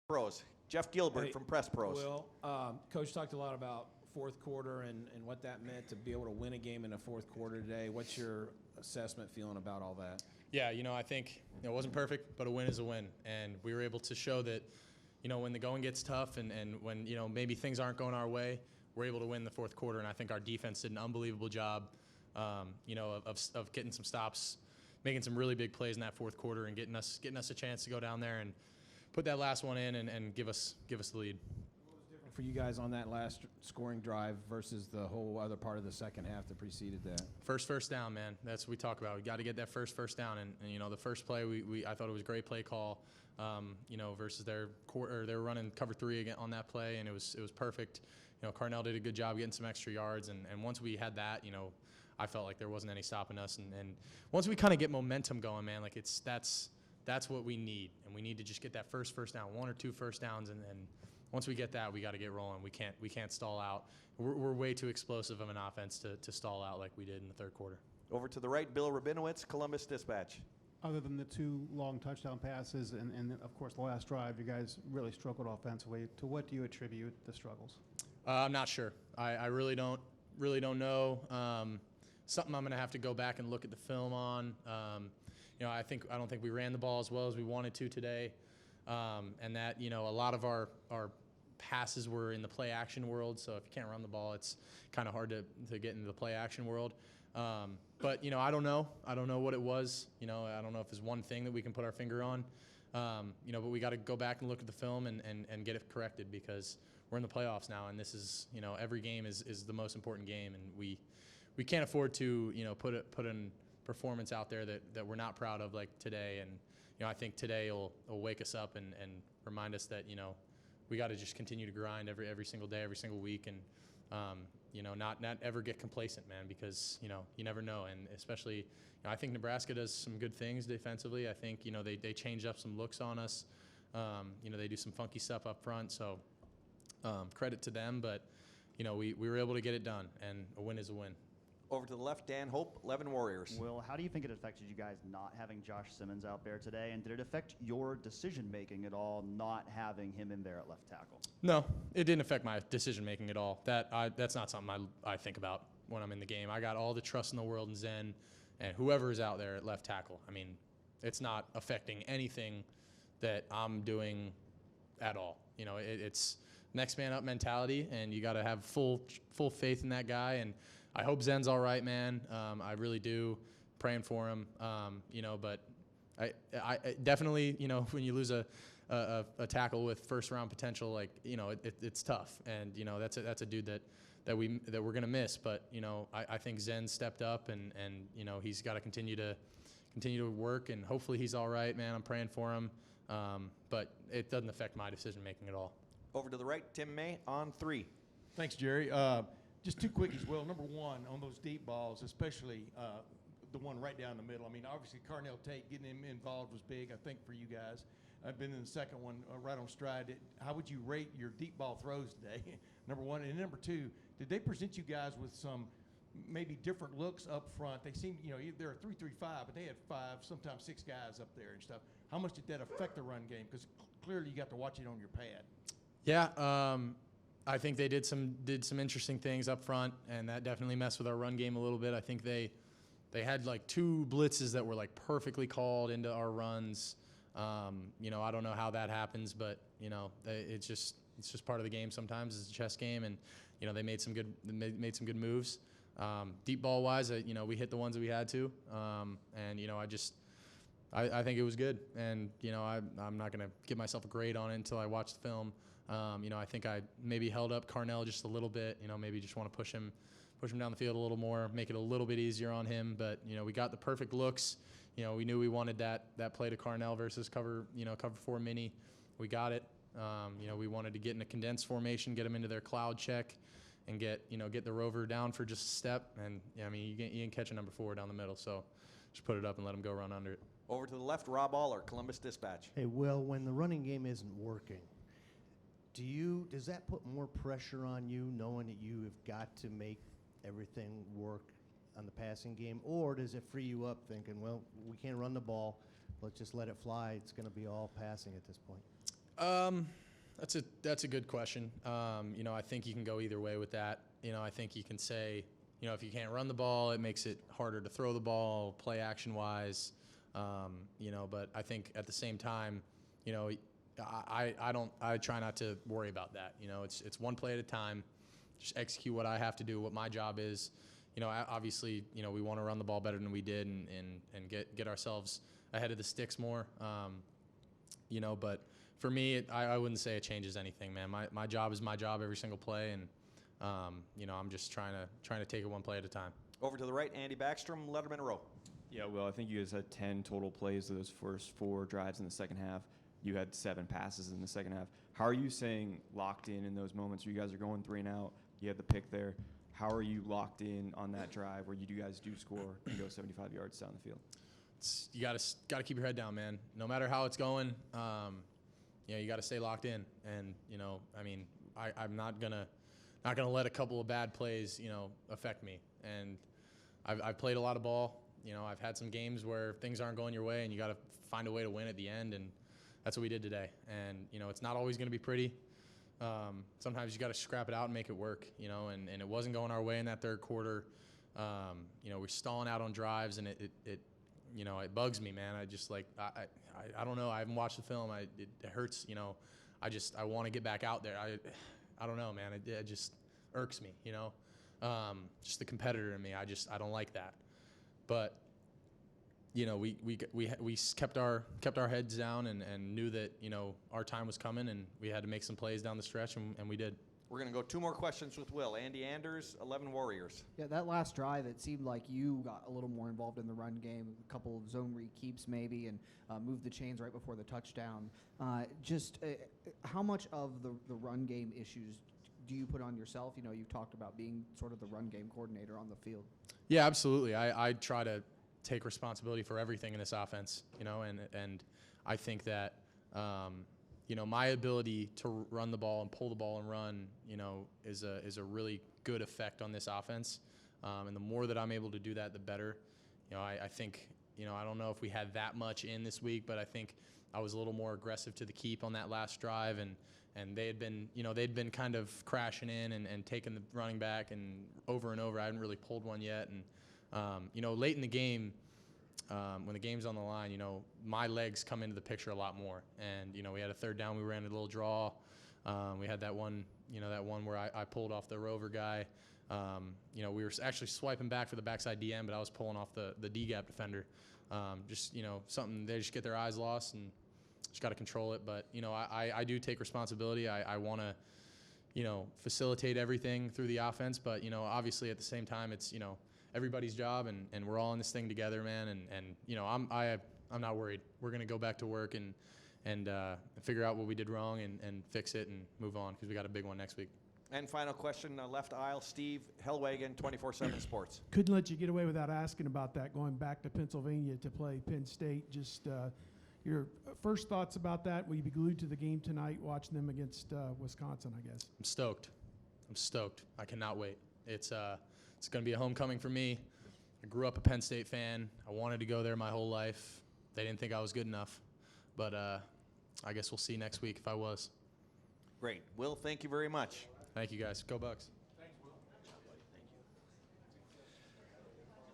Pros. Jeff Gilbert from Press Pros. Well, Coach talked a lot about fourth quarter and what that meant to be able to win a game in the fourth quarter today. What's your assessment feeling about all that? Yeah, I think it wasn't perfect, but a win is a win. And we were able to show that, when the going gets tough and when, maybe things aren't going our way, we're able to win the fourth quarter. And I think our defense did an unbelievable job, of getting some stops, making some really big plays in that fourth quarter and getting us a chance to go down there and put that last one in and give us the lead. What was different for you guys on that last scoring drive versus the whole other part of the second half that preceded that? First down, man. That's what we talk about. We got to get that first down. And the first play, I thought it was a great play call. Versus they were running cover 3 again on that play, and it was perfect. Carnell did a good job getting some extra yards, and once we had that, I felt like there wasn't any stopping us. And once we kind of get momentum going, man, like that's what we need, and we need to just get that first down, 1 or 2 first downs, and once we get that, we got to get rolling. We can't stall out. We're way too explosive of an offense to stall out like we did in the third quarter. Over to the right, Bill Rabinowitz, Columbus Dispatch. Other than the 2 long touchdown passes and of course the last drive, you guys really struggled offensively. To what do you attribute the struggles? I'm not sure. I really don't know. Something I'm going to have to go back and look at the film on. I don't think we ran the ball as well as we wanted to today, and that a lot of our passes were in the play action world. So if you can't run the ball, it's kind of hard to get into the play action world. But I don't know. I don't know what it was. I don't know if there's one thing that we can put our finger on. But we got to go back and look at the film and get it corrected, because we're in the playoffs now, and this is every game is the most important game, and we can't afford to put in performance out there that we're not proud of like today. And I think today will wake us up and remind us that we got to just continue to grind every single day, every single week, and not ever get complacent, man, because you never know. And especially I think Nebraska does some good things defensively. I think they changed up some looks on us. They do some funky stuff up front, so credit to them. But we were able to get it done, and a win is a win. Over to the left, Dan Hope, 11 Warriors. Will, how do you think it affected you guys not having Josh Simmons out there today? And did it affect your decision-making at all, not having him in there at left tackle? No, it didn't affect my decision-making at all. That's not something I think about when I'm in the game. I got all the trust in the world in Zen and whoever is out there at left tackle. I mean, it's not affecting anything that I'm doing at all. It's next man up mentality, and you got to have full faith in that guy. And I hope Zen's all right, man. I really do. Praying for him. But I definitely, when you lose a tackle with first round potential, like it's tough, and that's a dude that we're gonna miss. But I think Zen stepped up, and he's got to continue to work, and hopefully he's all right, man. I'm praying for him. But it doesn't affect my decision making at all. Over to the right, Tim May on 3. Thanks, Jerry. Just 2 quickies, Will. Number 1, on those deep balls, especially the one right down the middle. I mean, obviously, Carnell Tate, getting him involved was big, I think, for you guys. I've been in the second one right on stride. How would you rate your deep ball throws today? Number 1. And number 2, did they present you guys with some maybe different looks up front? They seemed, they're a 3-3-5, but they had 5, sometimes 6 guys up there and stuff. How much did that affect the run game? Because clearly you got to watch it on your pad. Yeah, I think they did some interesting things up front, and that definitely messed with our run game a little bit. I think they had like 2 blitzes that were like perfectly called into our runs. I don't know how that happens, but it's just part of the game. Sometimes it's a chess game, and they made some good moves. Deep ball wise, we hit the ones that we had to, and I think it was good, and I'm not gonna give myself a grade on it until I watch the film. I think I maybe held up Carnell just a little bit. Maybe just want to push him down the field a little more, make it a little bit easier on him. But we got the perfect looks. We knew we wanted that play to Carnell versus cover 4 mini. We got it. We wanted to get in a condensed formation, get them into their cloud check, and get the rover down for just a step. And you can catch a number 4 down the middle. So just put it up and let him go run under it. Over to the left, Rob Aller, Columbus Dispatch. Hey, Will, when the running game isn't working, does that put more pressure on you, knowing that you have got to make everything work on the passing game, or does it free you up thinking, well, we can't run the ball, let's just let it fly, it's going to be all passing at this point? That's a good question. I think you can go either way with that. I think you can say, if you can't run the ball, it makes it harder to throw the ball, play action wise. But I think at the same time, I try not to worry about that. It's one play at a time. Just execute what I have to do, what my job is. Obviously, we want to run the ball better than we did and get ourselves ahead of the sticks more. But for me, I wouldn't say it changes anything, man. My job is my job every single play, and I'm just trying to take it one play at a time. Over to the right, Andy Backstrom, Letterman Row. Yeah, well, I think you guys had 10 total plays of those first 4 drives in the second half. You had 7 passes in the second half. How are you staying locked in those moments where you guys are going 3 and out? You had the pick there. How are you locked in on that drive where you guys do score and go 75 yards down the field? You gotta keep your head down, man. No matter how it's going, you gotta stay locked in. And I'm not gonna let a couple of bad plays affect me. And I've played a lot of ball. I've had some games where things aren't going your way, and you gotta find a way to win at the end. And that's what we did today. And it's not always gonna be pretty. Sometimes you got to scrap it out and make it work, and it wasn't going our way in that third quarter. We're stalling out on drives, and it bugs me, man. I just I don't know. I haven't watched the film. It hurts, I want to get back out there. I don't know, man. It just irks me, just the competitor in me. I don't like that. But we kept our heads down and knew that our time was coming, and we had to make some plays down the stretch, and we did. We're going to go 2 more questions with Will. Andy Anders, 11 Warriors. Yeah, that last drive, it seemed like you got a little more involved in the run game, a couple of zone read keeps maybe, and moved the chains right before the touchdown. How much of the run game issues do you put on yourself? You've talked about being sort of the run game coordinator on the field. Yeah, absolutely. I try to take responsibility for everything in this offense, and I think that, my ability to run the ball and pull the ball and run, is a really good effect on this offense. And the more that I'm able to do that, the better. I think, I don't know if we had that much in this week, but I think I was a little more aggressive to the keep on that last drive, and they had been, they'd been kind of crashing in and taking the running back and over. I hadn't really pulled one yet. And, late in the game, when the game's on the line, my legs come into the picture a lot more. And, we had a third down. We ran a little draw. We had that one where I pulled off the rover guy. We were actually swiping back for the backside DM, but I was pulling off the D-gap defender. Something they just get their eyes lost and just got to control it. But, I do take responsibility. I want to, facilitate everything through the offense. But, obviously at the same time, it's, everybody's job, and we're all in this thing together, man. And I'm not worried. We're going to go back to work and figure out what we did wrong and fix it and move on, because we got a big one next week. And final question, left aisle, Steve Hellwagon, 24/7 Sports. Couldn't let you get away without asking about that, going back to Pennsylvania to play Penn State. Just your first thoughts about that. Will you be glued to the game tonight, watching them against Wisconsin, I guess? I'm stoked. I cannot wait. It's going to be a homecoming for me. I grew up a Penn State fan. I wanted to go there my whole life. They didn't think I was good enough. But I guess we'll see next week if I was. Great. Will, thank you very much. Thank you, guys. Go Bucks.